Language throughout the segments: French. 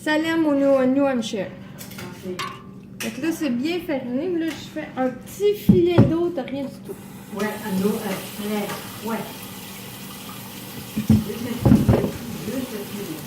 Salem au New Hampshire. Ok. Fait que là, c'est bien fariné. Là, je fais un petit filet d'eau, t'as rien du tout. Ouais, un eau, très. Ouais. Juste le filet.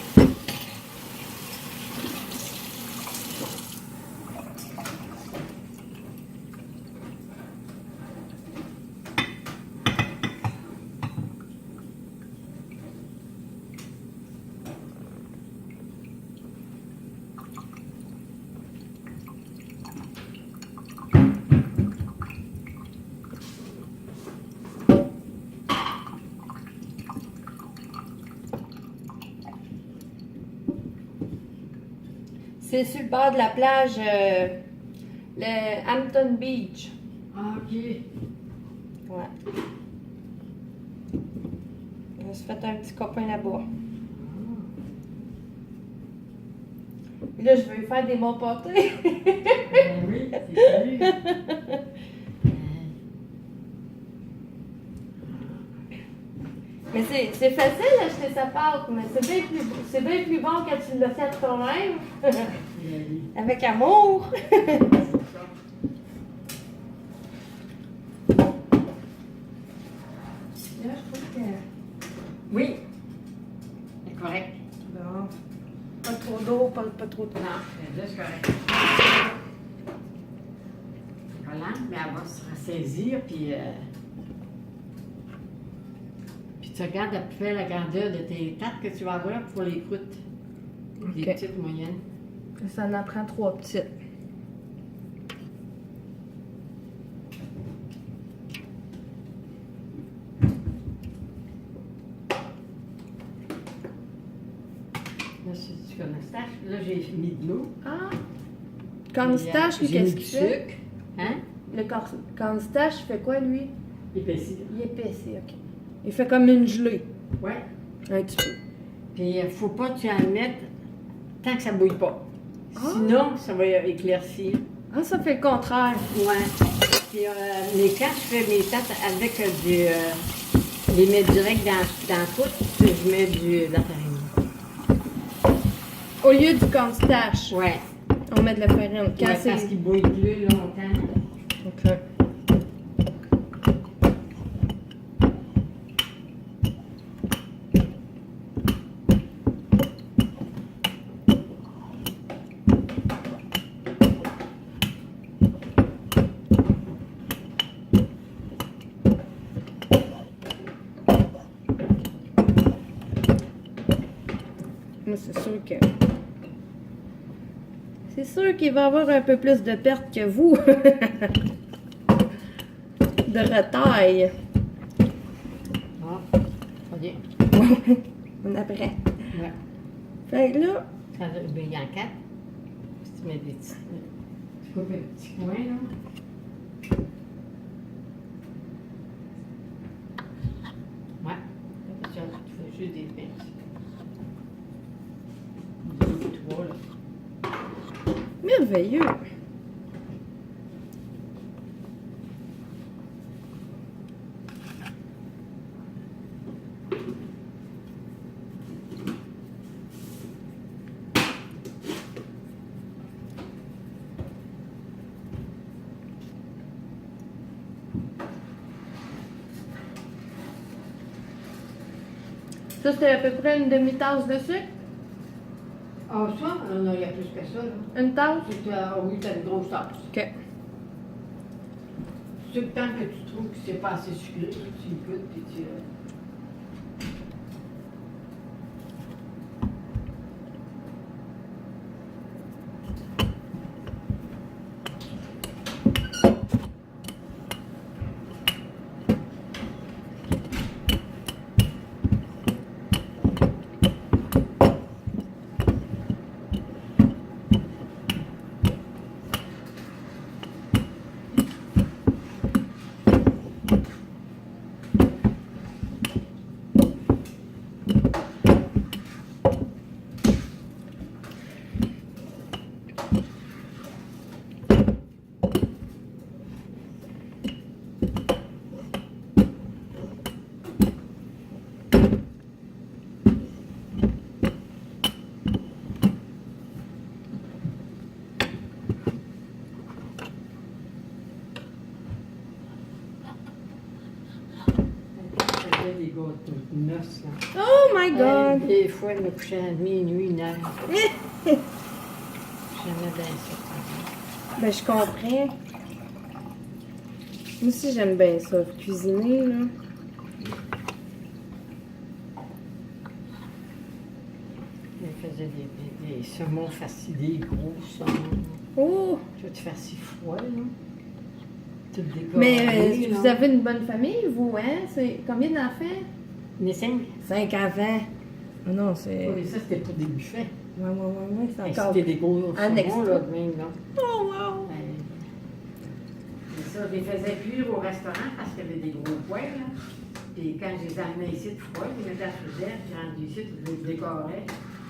C'est sur le bord de la plage, le Hampton Beach. Ah, ok. Ouais. On se fait un petit copain là-bas. Et là, je veux faire des bons pâtés. Ben oui, c'est sûr. Mais c'est facile d'acheter sa pâte, mais c'est bien plus bon quand tu le fais toi-même. Avec amour. Là, je trouve que... Oui. C'est correct. Non. Pas trop d'eau, pas trop de... Non, c'est juste correct. Voilà, mais elle va se ressaisir, puis tu regardes à peu près la grandeur de tes tartes que tu vas avoir pour les croûtes. Ok. Les petites moyennes. Ça en prend 3 petites. Là, c'est du cornistache. Là, j'ai mis de l'eau. Ah! Cornistache, lui, J'ai mis qu'est-ce du qu'il fait? sucre. Hein? Le cornistache, il fait quoi, lui? Épaissi. Il épaissit, ok. Il fait comme une gelée. Ouais. Un petit peu. Puis, il ne faut pas que tu en mettes tant que ça ne bouille pas. Ah. Sinon, ça va éclaircir. Ah, ça fait le contraire. Ouais. Puis, mais quand je fais mes tartes avec je les mets direct dans la croûte, puis je mets de la farine. Au lieu du cornistache, Ouais. on met de la farine. Quand Ouais, c'est... parce qu'il bouille plus longtemps. Ok. Moi, c'est sûr que... C'est sûr qu'il va avoir un peu plus de pertes que vous. De retaille. Ah, pas bien. On apprend. Ouais. Fait que là, Ça va bouillir en 4. Puis tu mets des petits. Tu coupes un petit coin, là. Ouais. Là, tu fais juste des pinces. 2 ou 3, là. merveilleux. Ça, c'était à peu près une demi-tasse de sucre. Ah, ça, non, il y a plus que ça, là. Une tasse. Oui, t'as une grosse tasse. OK. Tout le temps que tu trouves que c'est pas assez sucré, tu le goûtes, puis tu... autres noces, là. Oh my God! Des fois, elle me couchait à minuit, 1 heure. J'aimais bien ça. Ben, je comprends. Moi aussi, j'aime bien ça, cuisiner, là. Elle faisait des saumons farcis, des gros saumons. Oh! Tu vas te faire si froid, là. Tout décoré. Mais vous là. avez une bonne famille, vous, hein? C'est combien d'enfants? Les 5? 5 enfants. Oh non, c'est... Oui, ça, c'était pour des buffets. Ouais, c'est Et encore... c'était des gros Un saumons, extra. là, de même, là. Oh, wow! Et ça, je les faisais cuire au restaurant parce qu'il y avait des gros poêles, là. Puis quand je les amenais ici de froid, je les mettais à la frigidaire, puis rendu ici, je les décorais.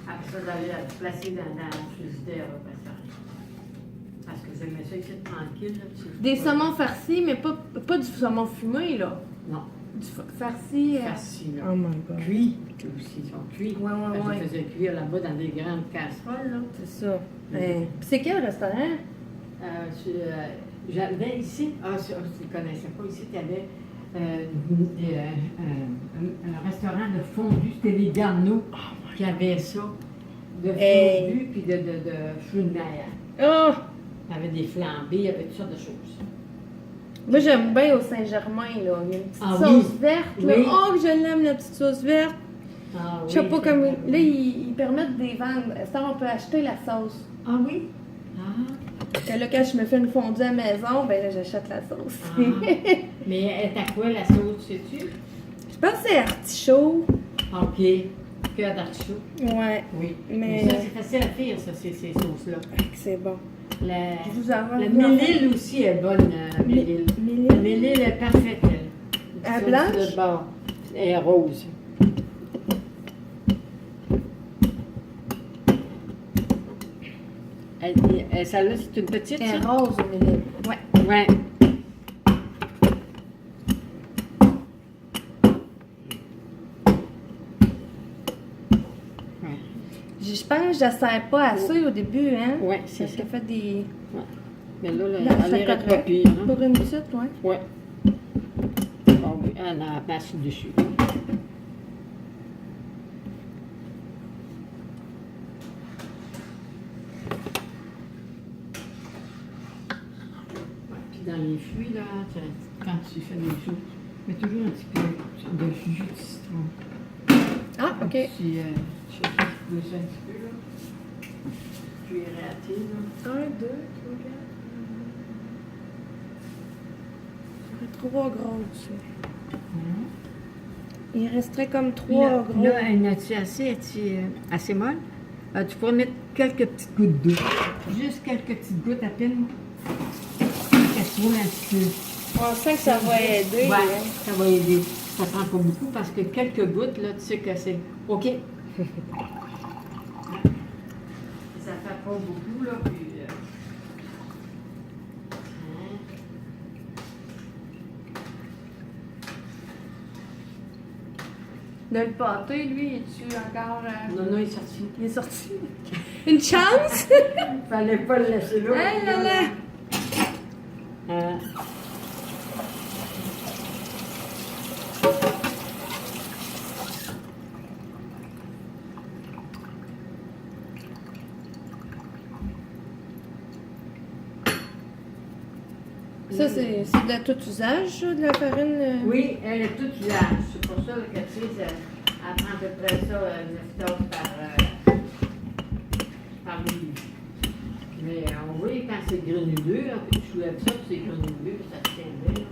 Après ça, j'allais la placer dans la frigidaire au restaurant. Parce que j'aimais ça ici tranquille, là. Des saumons farcis, mais pas du saumon fumé, là. Non, Du farci... farci, là. Oh my God. Cuits, aussi, ils sont cuits. Ouais. Je les faisais cuire là-bas dans des grandes casseroles, là. C'est ça. Puis c'est quel restaurant? J'avais ici, tu ne connaissais pas, ici, tu avais un restaurant de fondu, c'était les Garneaux qui avaient ça, de fondu puis de fruits de mer. Oh! Il y avait des flambés, il y avait toutes sortes de choses. Moi, j'aime bien au Saint-Germain, là. Il y a une petite Ah sauce oui? verte, là. Oui. Oh, que je l'aime, la petite sauce verte. Ah, Je sais oui, pas c'est comme... vrai. Là, ils permettent de les vendre. Ça, on peut acheter la sauce. Ah oui? Ah. Que là, quand je me fais une fondue à la maison, ben là, j'achète la sauce. Ah. Mais elle est à quoi la sauce, sais-tu? Je pense que c'est artichaut. OK. Cœur d'artichaut. Ouais, Oui. Mais- Ça, c'est facile à faire, ça, ces sauces-là. c'est bon. La, Je vous envoie la vous en mélile aussi est bonne, mélile. La Mélile. mélile est parfaite, elle. Elle Ça, blanche? c'est le bord. Elle est rose. Celle-là, c'est une petite, Elle est ça? rose, Mélile. Ouais. Ouais. Je pense que je ne sers pas assez au début, hein? Ouais, c'est Parce ça. qu'elle fait des... Mais là, Là, elle c'est est pas correct. pire. Hein? Pour une petite, ouais. Ouais. Bon, oui, elle a la place dessus. Ouais, puis dans les fruits, là, quand tu fais des choses, mets toujours un petit peu de jus de citron. Ah, OK. Je sais pas si tu veux ça un petit peu, là. Cuillerée à thé, là. 1, 2, 3, 4. Ça ferait 3 grosses. Il resterait comme 3 Là, gros. là, elle a-tu assez molle? Tu pourrais mettre quelques petites gouttes d'eau. Juste quelques petites gouttes à peine. Qu'elle se roule un petit peu. On sent que ça va aider. Ouais, hein. ça va aider. Ça prend pas beaucoup parce que quelques gouttes, là, tu sais que c'est OK. Ça fait pas beaucoup, là, puis... Le pâté, lui, es-tu encore... Non, il est sorti. Il est sorti. Une chance? Fallait pas le laisser là. Ah là là! Ça, c'est de tout usage, ça, de la farine? Oui, elle est toute usage. C'est pour ça que, tu sais, elle prend à peu près ça, 9 tasses par livre. Mais on voit quand c'est grenuleux, là, puis tu soulèves ça, puis c'est grenuleux, puis ça se tient bien.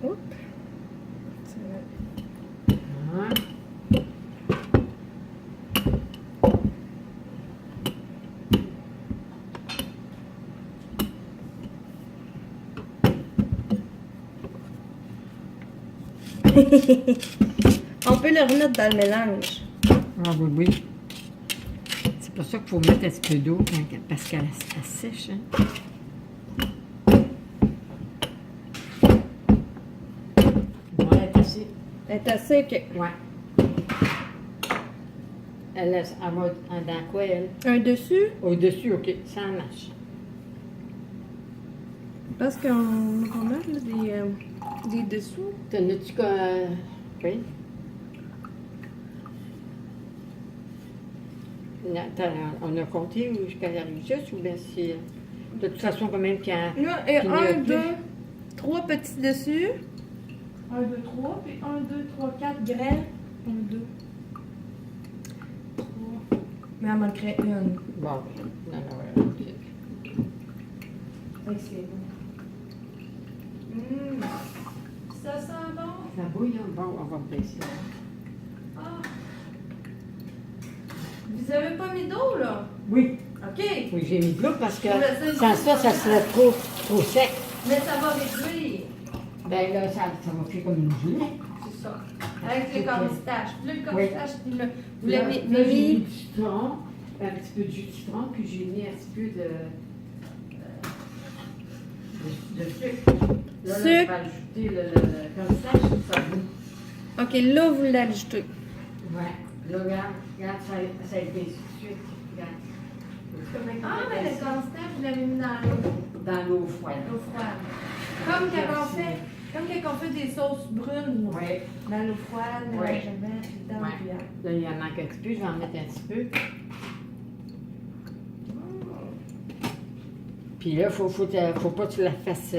Oups. Hein? On peut le remettre dans le mélange. Ah oui, oui. C'est pour ça qu'il faut mettre un petit peu d'eau, parce qu'elle sèche. Hein? Bon, elle est assez. Elle est assez que... Ouais. elle va dans quoi, elle? Un dessus? Au-dessus, OK. Ça marche. Parce qu'on a pas mal là, des dessous. T'en as-tu oui? Non, on a compté jusqu'à la juste ou bien si... De toute façon, quand même qu'il y a... Là, et 1, 2, 3 petits dessus. 1, 2, 3. Puis 1, 2, 3, 4 graines. 1, 2, 3. Mais elle manquerait une. Bon, non, OK. Oui, c'est bon. Ça sent bon. Ça bouille, hein? Bon, on va baisser. Ah. Vous avez pas mis d'eau, là? Oui. OK. Oui, j'ai mis de l'eau parce que Mais sans ça serait trop sec. Mais ça va réduire. Ben là, ça va faire comme une gelée. C'est ça. Avec le cornistache. Puis là, le cornistache, puis le... Vous Là, l'avez là, j'ai mis mis... du citron, un petit peu de jus de citron, puis j'ai mis un petit peu de sucre. Là, je vais ajouter le cornistache, ça goût. OK, là, vous l'ajoutez. Ouais. Là, regarde, ça a été tout de suite. Regarde. Ah, mais le cornistache, vous l'avez mis dans l'eau. Dans l'eau froide. L'eau froide. Comme quand on fait des sauces brunes. Oui. Dans l'eau froide, dans Ouais. la jamette, puis dans Ouais. le cuillère. Là, il en manque un petit peu, je vais en mettre un petit peu. Puis là, faut pas que tu la fasses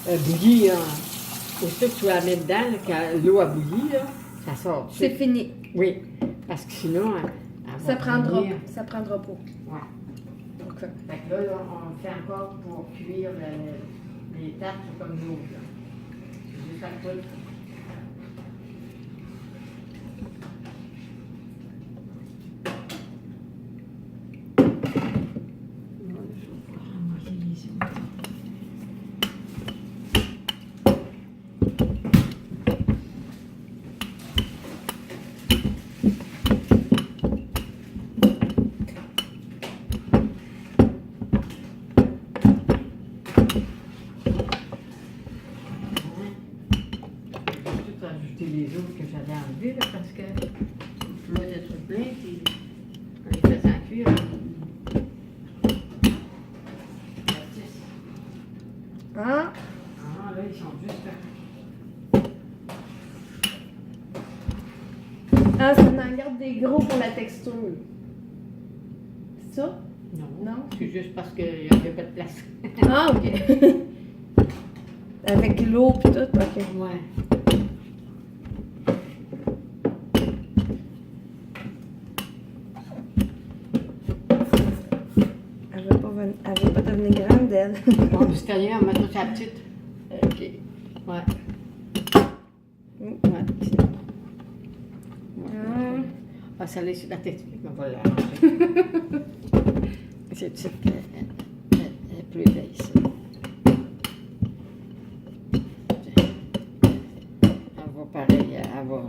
bouillir. Aussitôt que tu la mets dedans, là, quand l'eau a bouilli, là, ça sort. tout de C'est suite. fini. Oui, parce que sinon, elle Ça va prendra bouillir. pas. Ça prendra pas. Ouais. OK. Fait que là, on le fait encore pour cuire les tartes comme nous. Là. C'est juste à côté. Ajouter les autres que j'avais enlevés là, parce que je voulais être plein, puis on les faisait en cuire. Ah, Ah, là, ils sont juste. ah, ça en garde des gros pour la texture. C'est ça? Non, Non. c'est juste parce qu'il n'y avait pas de place. Ah, OK. Avec l'eau pis tout, OK. Ouais. Elle veut pas devenir grande, elle. Bon, du scanner, on met toute sa petite. OK. Ouais. Ouais, c'est bon. Ouais. Ah, ça laisse la technique, on va l'arranger. C'est petite, elle est plus belle, ça. Elle va pareil, elle va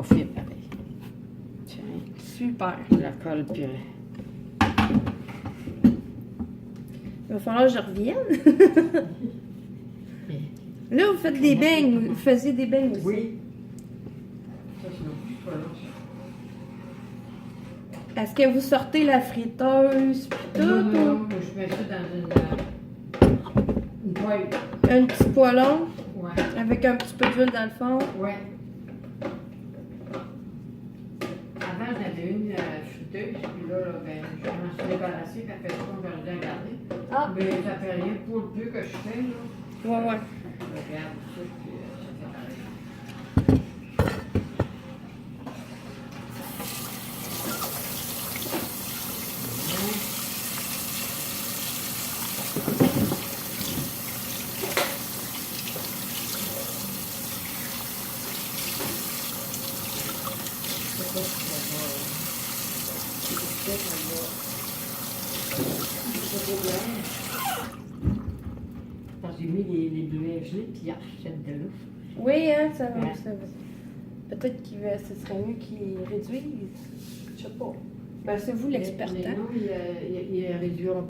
faire pareil. Tiens, Super. je la colle, puis... Il va falloir que je revienne. Là, vous faites des beignes. Vous faisiez des beignes aussi. Oui. Ça, c'est non plus pas là. Est-ce que vous sortez la friteuse pis tout? Non, ou non, je mets ça dans une poêle. un petit poêlon Ouais. avec un petit peu d'huile dans le fond? Ouais. Avant, j'en avais une friteuse, puis là, ben, je m'en suis débarrassée, puis elle fait ça, je l'ai regardé. Ah. Mais ça fait rien pour le peu que je fais, là. Ouais, ouais. Je regarde ça, puis ça fait pareil. Parce que j'ai mis les bleuets gelés, puis ils achètent de l'eau. Oui, hein, ça va. Ouais. Ça va. Peut-être que ce serait mieux qu'ils réduisent. Je sais pas. Ben, c'est vous l'expert, Mais hein? non, ils réduiront